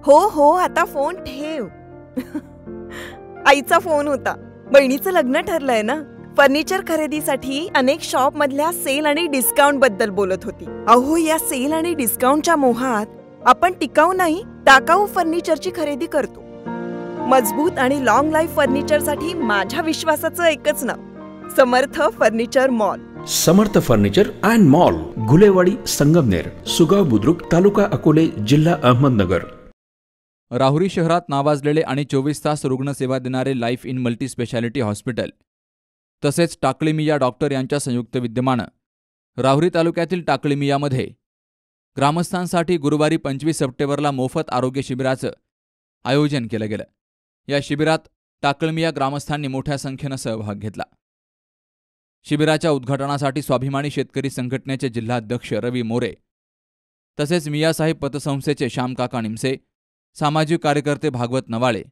हो हो, आता फोन ठेव. आईचा फोन होता. बहिणीचं लग्न ठरलंय ना. फर्निचर खरेदीसाठी अनेक शॉप मधल्या सेल आणि डिस्काउंट बद्दल बोलत होती. अहो, या सेल आणि डिस्काउंटच्या मोहात आपण टिकाऊ नाही, टाकाऊ फर्निचरची खरेदी करतो. मजबूत आणि लॉंग लाईफ फर्निचरसाठी माझ्या विश्वासाचं एकच नाव, Samarth furniture mall. Samarth furniture and mall, Gulewadi, Sangamner, Sugaon Budruk, taluka Akole, जिल्हा अहमदनगर. राहुरी शहरात नावाजलेले आणि 24 तास रुग्णसेवा देणारे life in multi speciality hospital तसेच टाकळीमिया डॉक्टर यांच्या संयुक्त विद्यमानं राहुरी तालुक्यातील टाकळीमियामध्ये ग्रामस्थांसाठी गुरुवारी 25 सप्टेंबरला मोफत आरोग्य शिबिराचं आयोजन केलं गेलं. या शिबिरात टाकळीमिया ग्रामस्थांनी मोठ्या संख्येनं सहभाग घेतला. शिबिराच्या उद्घाटनासाठी स्वाभिमानी शेतकरी संघटनेचे जिल्हाध्यक्ष रवी मोरे तसेच मियासाहेब पतसंस्थेचे श्यामकाका निमसे, सामाजिक कार्यकर्ते भागवत नवाळे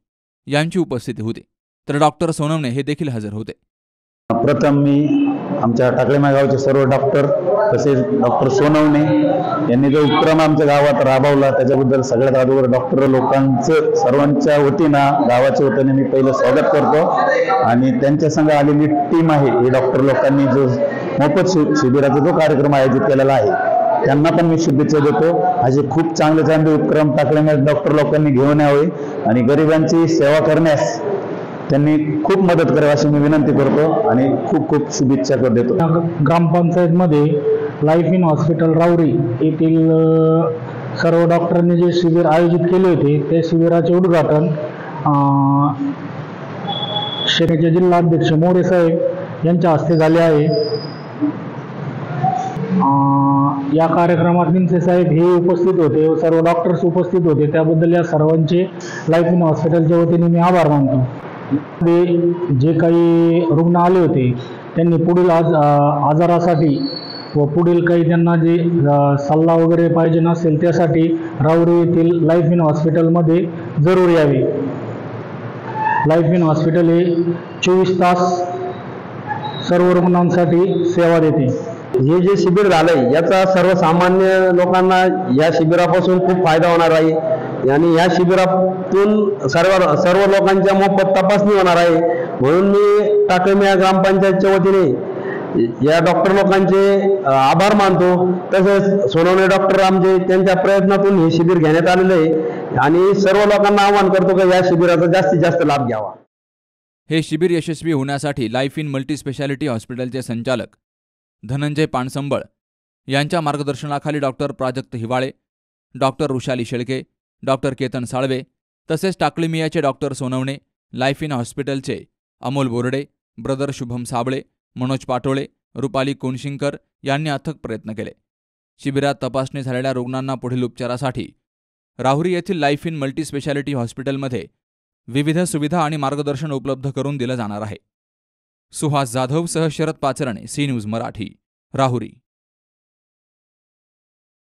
यांची उपस्थिती होती. तर डॉक्टर सोनवणे हे देखील हजर होते. प्रथम मी आमच्या टाकळीमिया गावचे सर्व डॉक्टर तसेच डॉक्टर सोनवणे यांनी जो उपक्रम आमच्या गावात राबवला त्याच्याबद्दल सगळ्यात अगोदर डॉक्टर लोकांचं सर्वांच्या वतीनं गावाच्या वतीने मी पहिलं स्वागत करतो. आणि त्यांच्या संग आलेली टीम आहे, ही डॉक्टर लोकांनी जो मोफत शिबिराचा जो कार्यक्रम आयोजित केलेला आहे त्यांना पण मी शुभेच्छा देतो. असे खूप चांगले उपक्रम टाकळीमिया डॉक्टर लोकांनी घेऊन यावे आणि गरिबांची सेवा करण्यास त्यांनी खूप मदत करावी अशी मी विनंती करतो आणि खूप खूप शुभेच्छा देतो. ग्रामपंचायतमध्ये लाईफ इन हॉस्पिटल राहुरी येथील सर्व डॉक्टरांनी जे शिबिर आयोजित केले होते त्या शिबिराचे उद्घाटन शेतकऱ्याचे जिल्हाध्यक्ष मोरे साहेब यांच्या हस्ते झाले आहे. या कार्यक्रमात निमसे साहेब हे उपस्थित होते व सर्व डॉक्टर्स उपस्थित होते. त्याबद्दल या सर्वांचे लाईफ इन हॉस्पिटलच्या वतीने मी आभार मानतो. जे काही रुग्ण आले होते त्यांनी पुढील आजारासाठी व पुढील काही त्यांना जे सल्ला वगैरे पाहिजे नसेल त्यासाठी राहुरी येथील लाईफ इन हॉस्पिटलमध्ये जरूर यावे. लाईफ इन हॉस्पिटल हे 24 तास सर्व रुग्णांसाठी सेवा देते. हे जे शिबिर झालंय याचा सर्वसामान्य लोकांना या शिबिरापासून खूप फायदा होणार आहे आणि या शिबिरातून सर्व लोकांच्या मोफत तपासणी होणार आहे. म्हणून मी टाकळीमिया ग्रामपंचायतच्या वतीने या डॉक्टर लोकांचे आभार मानतो. तसेच सोनवणे डॉक्टर आमचे त्यांच्या प्रयत्नातून हे शिबिर घेण्यात आलेलं आहे आणि सर्व लोकांना आवाहन करतो की या शिबिराचा जास्तीत जास्त लाभ घ्यावा. हे शिबिर यशस्वी होण्यासाठी लाईफ इन मल्टी स्पेशालिटी हॉस्पिटलचे संचालक धनंजय पानसंबळ यांच्या मार्गदर्शनाखाली डॉक्टर प्राजक्त हिवाळे, डॉक्टर ऋषाली शेळके, डॉक्टर केतन साळवे तसेच टाकळीमियाचे डॉक्टर सोनवणे, लाईफ इन हॉस्पिटलचे अमोल बोर्डे, ब्रदर शुभम साबळे, मनोज पाटोळे, रुपाली कोनशिंकर यांनी अथक प्रयत्न केले. शिबिरात तपासणी झालेल्या रुग्णांना पुढील उपचारासाठी राहुरी येथील लाईफ इन मल्टी स्पेशालिटी हॉस्पिटलमध्ये विविध सुविधा आणि मार्गदर्शन उपलब्ध करून दिलं जाणार आहे. सुहास जाधव सह शरद पाचरणे, सी न्यूज मराठी, राहुरी.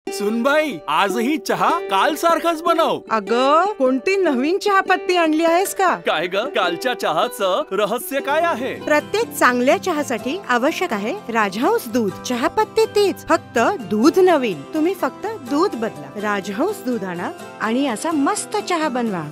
सुनबाई, आजही चहा काल सारखाच बनव. अगं, कोणती नवीन चहापत्ती आणली आहेस का? काय ग, कालच्या चहाचं रहस्य काय आहे? प्रत्येक चांगल्या चहासाठी आवश्यक आहे राजहंस दूध. चहापत्ती तीच, फक्त दूध नवीन. तुम्ही फक्त दूध बदला. राजहंस दूध आणा आणि असा मस्त चहा बनवा.